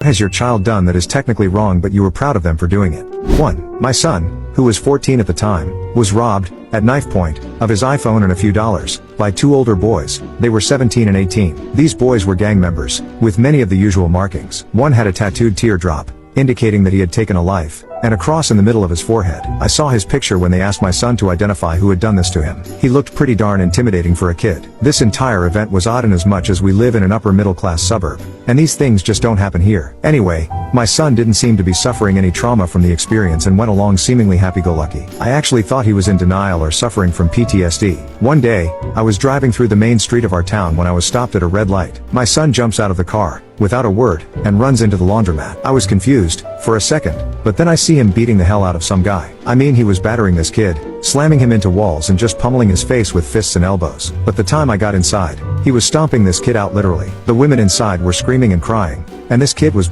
What has your child done that is technically wrong but you were proud of them for doing it? 1. My son, who was 14 at the time, was robbed, at knife point, of his iPhone and a few dollars, by two older boys. They were 17 and 18. These boys were gang members, with many of the usual markings. One had a tattooed teardrop, indicating that he had taken a life, and a cross in the middle of his forehead. I saw his picture when they asked my son to identify who had done this to him. He looked pretty darn intimidating for a kid. This entire event was odd in as much as we live in an upper middle class suburb, and these things just don't happen here. Anyway, my son didn't seem to be suffering any trauma from the experience and went along seemingly happy-go-lucky. I actually thought he was in denial or suffering from PTSD. One day, I was driving through the main street of our town when I was stopped at a red light. My son jumps out of the car, without a word, and runs into the laundromat. I was confused, for a second, but then I see him beating the hell out of some guy. I mean, he was battering this kid, slamming him into walls and just pummeling his face with fists and elbows. But the time I got inside, he was stomping this kid out literally. The women inside were screaming and crying, and this kid was